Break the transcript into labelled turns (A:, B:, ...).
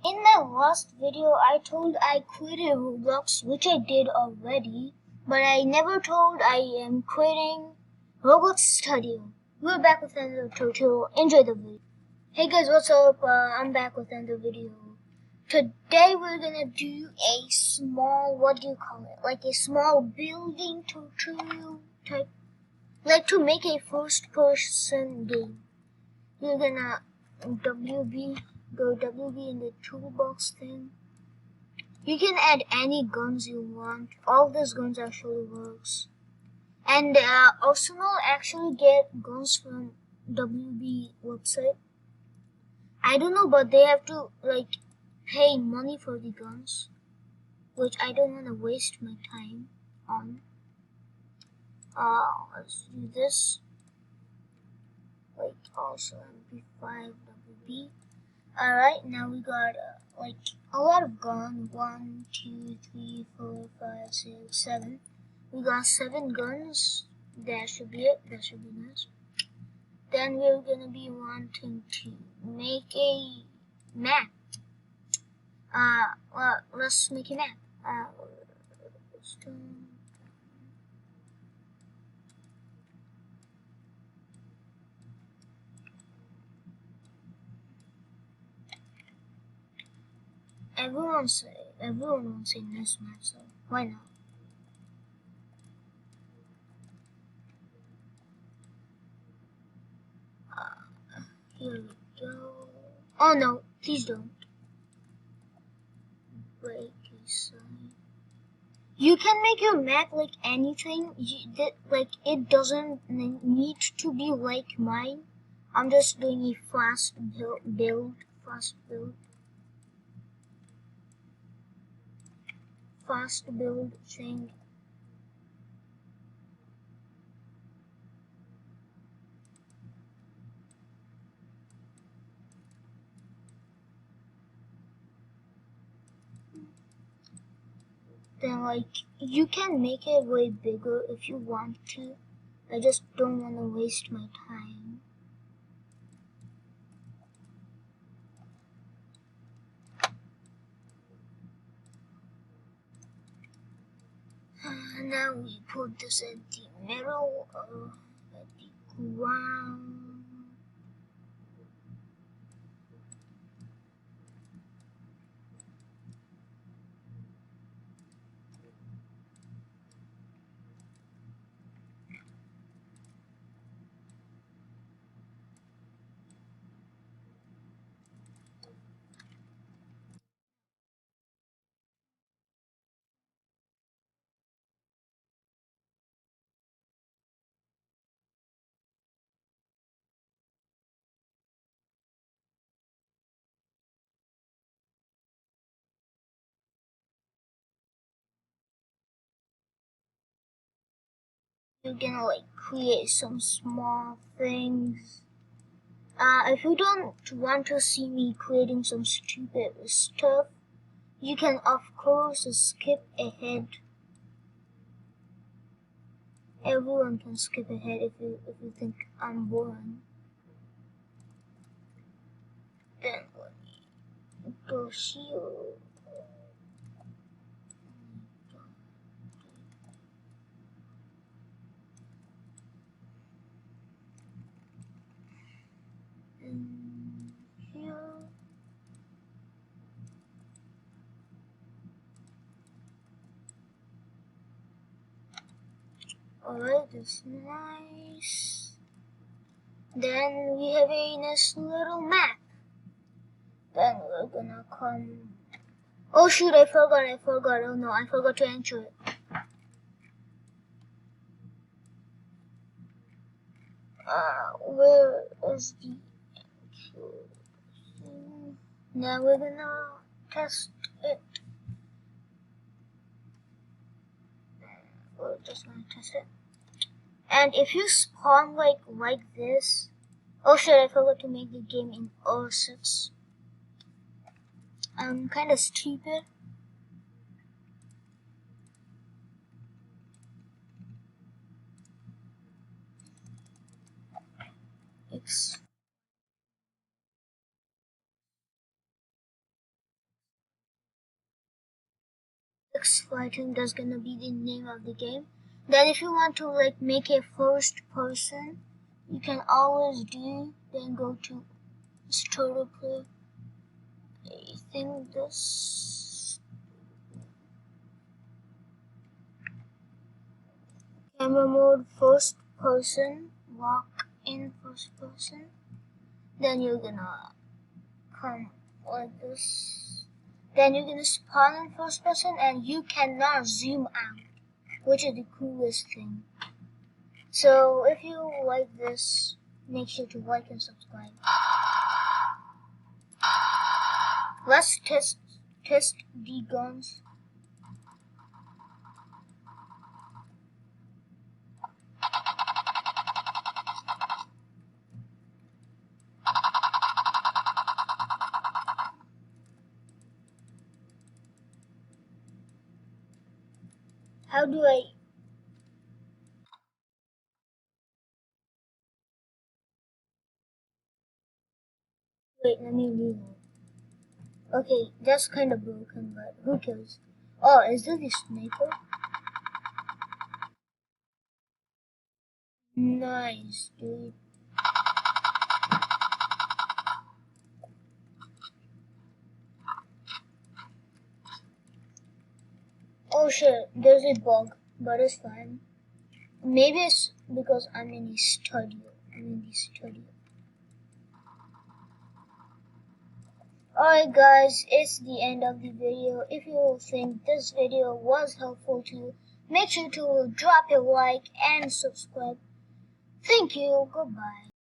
A: In my last video, I told I created Roblox, which I did already, but I never told I am creating Roblox Studio. We're back with another tutorial. Enjoy the video. Hey guys, what's up? I'm back with another video. Today we're gonna do a small, what do you call it? Like a small building tutorial type. Like to make a first-person game. You're gonna go WB in the toolbox thing. You can add any guns you want. All these guns actually works. And Arsenal actually get guns from WB website. I don't know, but they have to like pay money for the guns, which I don't want to waste my time on. Let's do this. Like also MP5 WB. Alright, now we got like a lot of guns. 1, 2, 3, 4, 5, 6, 7. We got 7 guns. That should be it. That should be nice. Then we're gonna be wanting to make a map. Well, let's make a map. Everyone wants a nice map, so why not? Here we go. Oh no, please don't. Break a side. You can make your map like anything. It doesn't need to be like mine. I'm just doing a fast build thing. Then like you can make it way bigger if you want to. I just don't want to waste my time. Now we put this at the middle of the ground. You're gonna like create some small things. If you don't want to see me creating some stupid stuff, you can of course skip ahead. Everyone can skip ahead if you think I'm boring. Then let me go here. And here. Alright, that's nice. Then we have a nice little map. Then we're gonna come. Oh shoot, I forgot. Oh no, I forgot to enter it. Where is the thing? Now we're gonna test it. We're just gonna test it. And if you spawn like this, oh shit, I forgot to make the game in 06. I'm kinda stupid. fighting, that's gonna be the name of the game. Then if you want to like make a first person, you can always do, then go to start to play. I think this camera mode first person, lock in first person. Then you're gonna come like this. Then you're gonna spawn in first person and you cannot zoom out, which is the coolest thing. So if you like this, make sure to like and subscribe. Let's test the guns. How do I... Wait, let me reload. Okay, that's kind of broken, but who cares? Oh, is this the sniper? Nice, dude. Oh shit, there's a bug, but it's fine. Maybe it's because I'm in the studio. Alright guys, it's the end of the video. If you think this video was helpful to you, make sure to drop a like and subscribe. Thank you, goodbye.